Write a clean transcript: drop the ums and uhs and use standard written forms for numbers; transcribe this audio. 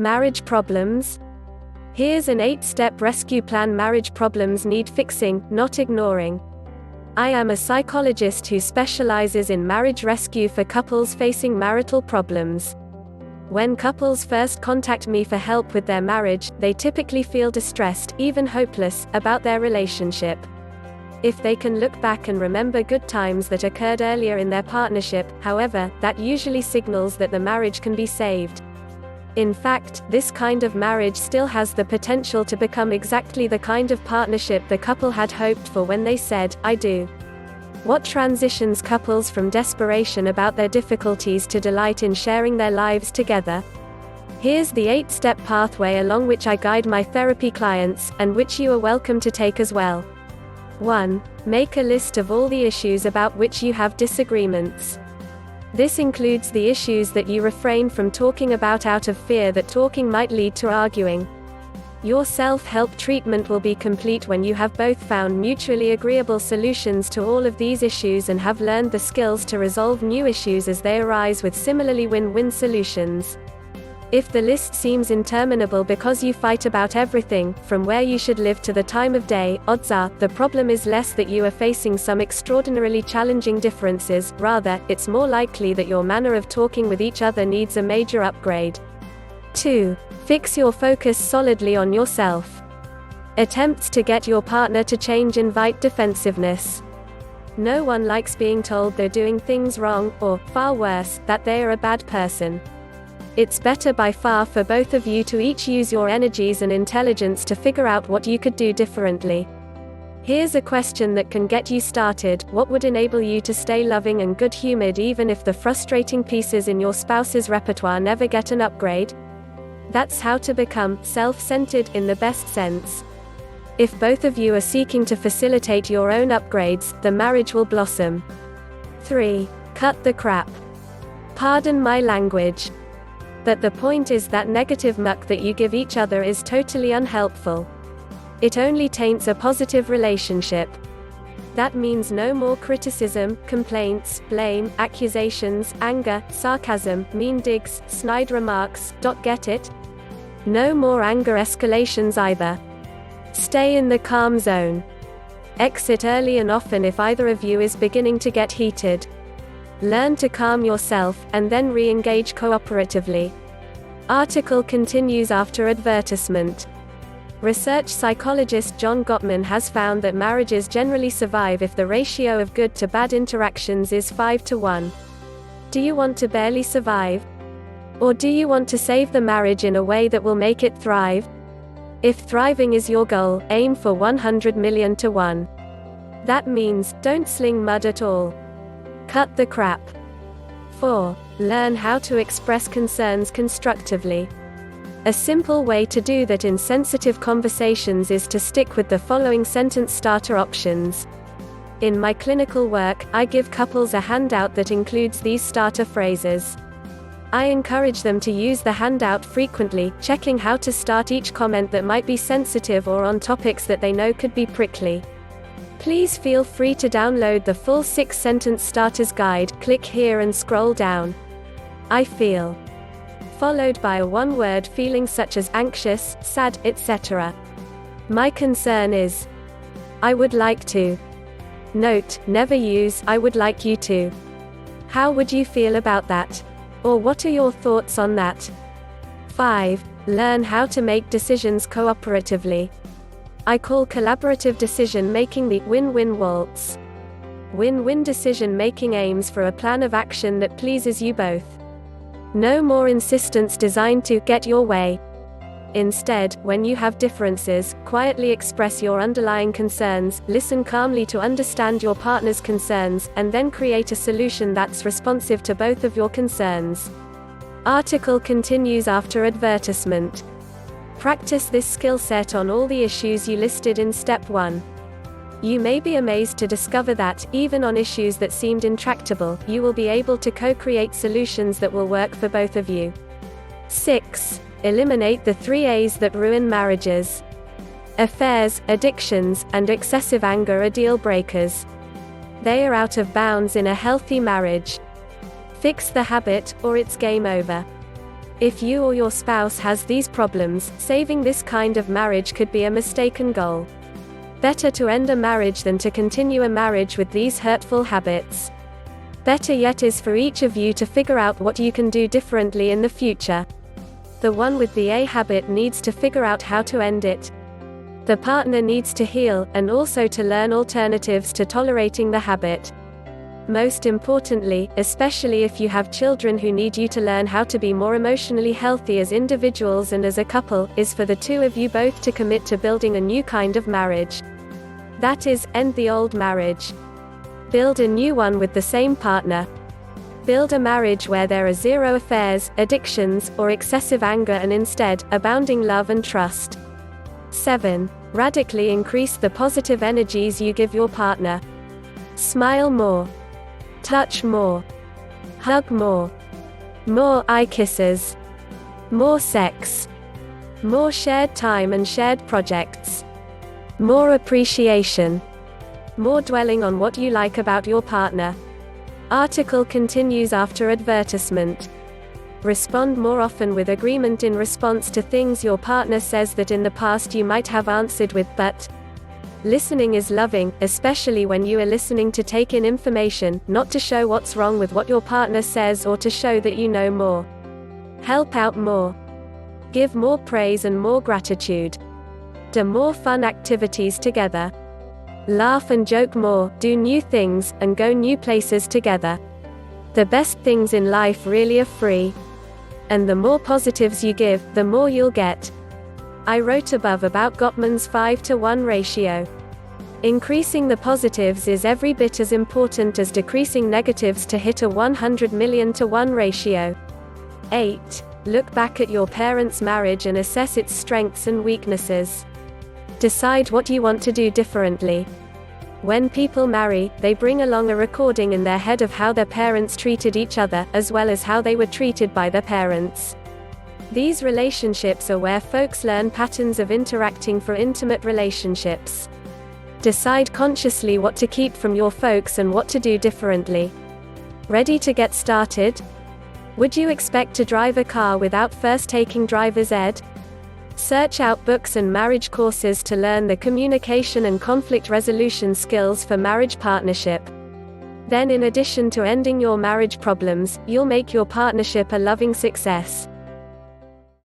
Marriage problems? Here's an 8-step rescue plan. Marriage problems need fixing, not ignoring. I am a psychologist who specializes in marriage rescue for couples facing marital problems. When couples first contact me for help with their marriage, they typically feel distressed, even hopeless, about their relationship. If they can look back and remember good times that occurred earlier in their partnership, however, that usually signals that the marriage can be saved. In fact, this kind of marriage still has the potential to become exactly the kind of partnership the couple had hoped for when they said, "I do." What transitions couples from desperation about their difficulties to delight in sharing their lives together? Here's the 8-step pathway along which I guide my therapy clients, and which you are welcome to take as well. 1. Make a list of all the issues about which you have disagreements. This includes the issues that you refrain from talking about out of fear that talking might lead to arguing. Your self-help treatment will be complete when you have both found mutually agreeable solutions to all of these issues and have learned the skills to resolve new issues as they arise with similarly win-win solutions. If the list seems interminable because you fight about everything, from where you should live to the time of day, odds are, the problem is less that you are facing some extraordinarily challenging differences, rather, it's more likely that your manner of talking with each other needs a major upgrade. 2. Fix your focus solidly on yourself. Attempts to get your partner to change invite defensiveness. No one likes being told they're doing things wrong, or, far worse, that they are a bad person. It's better by far for both of you to each use your energies and intelligence to figure out what you could do differently. Here's a question that can get you started: what would enable you to stay loving and good-humored even if the frustrating pieces in your spouse's repertoire never get an upgrade? That's how to become self-centered in the best sense. If both of you are seeking to facilitate your own upgrades, the marriage will blossom. 3. Cut the crap. Pardon my language. But the point is that negative muck that you give each other is totally unhelpful. It only taints a positive relationship. That means no more criticism, complaints, blame, accusations, anger, sarcasm, mean digs, snide remarks. Get it? No more anger escalations either. Stay in the calm zone. Exit early and often if either of you is beginning to get heated. Learn to calm yourself, and then re-engage cooperatively. Article continues after advertisement. Research psychologist John Gottman has found that marriages generally survive if the ratio of good to bad interactions is 5-1. Do you want to barely survive? Or do you want to save the marriage in a way that will make it thrive? If thriving is your goal, aim for 100 million to 1. That means, don't sling mud at all. Cut the crap. 4. Learn how to express concerns constructively. A simple way to do that in sensitive conversations is to stick with the following sentence starter options. In my clinical work, I give couples a handout that includes these starter phrases. I encourage them to use the handout frequently, checking how to start each comment that might be sensitive or on topics that they know could be prickly. Please feel free to download the full 6-sentence starters guide. Click here and scroll down. I feel. Followed by a one-word feeling such as anxious, sad, etc. My concern is. I would like to. Note, never use I would like you to. How would you feel about that? Or what are your thoughts on that? 5. Learn how to make decisions cooperatively. I call collaborative decision-making the win-win waltz. Win-win decision-making aims for a plan of action that pleases you both. No more insistence designed to get your way. Instead, when you have differences, quietly express your underlying concerns, listen calmly to understand your partner's concerns, and then create a solution that's responsive to both of your concerns. Article continues after advertisement. Practice this skill set on all the issues you listed in Step 1. You may be amazed to discover that, even on issues that seemed intractable, you will be able to co-create solutions that will work for both of you. 6. Eliminate the 3 A's that ruin marriages. Affairs, addictions, and excessive anger are deal breakers. They are out of bounds in a healthy marriage. Fix the habit, or it's game over. If you or your spouse has these problems, saving this kind of marriage could be a mistaken goal. Better to end a marriage than to continue a marriage with these hurtful habits. Better yet is for each of you to figure out what you can do differently in the future. The one with the A habit needs to figure out how to end it. The partner needs to heal, and also to learn alternatives to tolerating the habit. Most importantly, especially if you have children who need you to learn how to be more emotionally healthy as individuals and as a couple, is for the two of you both to commit to building a new kind of marriage. That is, end the old marriage. Build a new one with the same partner. Build a marriage where there are zero affairs, addictions, or excessive anger, and instead, abounding love and trust. 7. Radically increase the positive energies you give your partner. Smile more. Touch more. Hug more. More eye kisses. More sex. More shared time and shared projects. More appreciation. More dwelling on what you like about your partner. Article continues after advertisement. Respond more often with agreement in response to things your partner says that in the past you might have answered with "but." Listening is loving, especially when you are listening to take in information, not to show what's wrong with what your partner says or to show that you know more. Help out more. Give more praise and more gratitude. Do more fun activities together. Laugh and joke more, do new things, and go new places together. The best things in life really are free. And the more positives you give, the more you'll get. I wrote above about Gottman's 5-to-1 ratio. Increasing the positives is every bit as important as decreasing negatives to hit a 100 million to 1 ratio. 8. Look back at your parents' marriage and assess its strengths and weaknesses. Decide what you want to do differently. When people marry, they bring along a recording in their head of how their parents treated each other, as well as how they were treated by their parents. These relationships are where folks learn patterns of interacting for intimate relationships. Decide consciously what to keep from your folks and what to do differently. Ready to get started? Would you expect to drive a car without first taking driver's ed? Search out books and marriage courses to learn the communication and conflict resolution skills for marriage partnership. Then, in addition to ending your marriage problems, you'll make your partnership a loving success.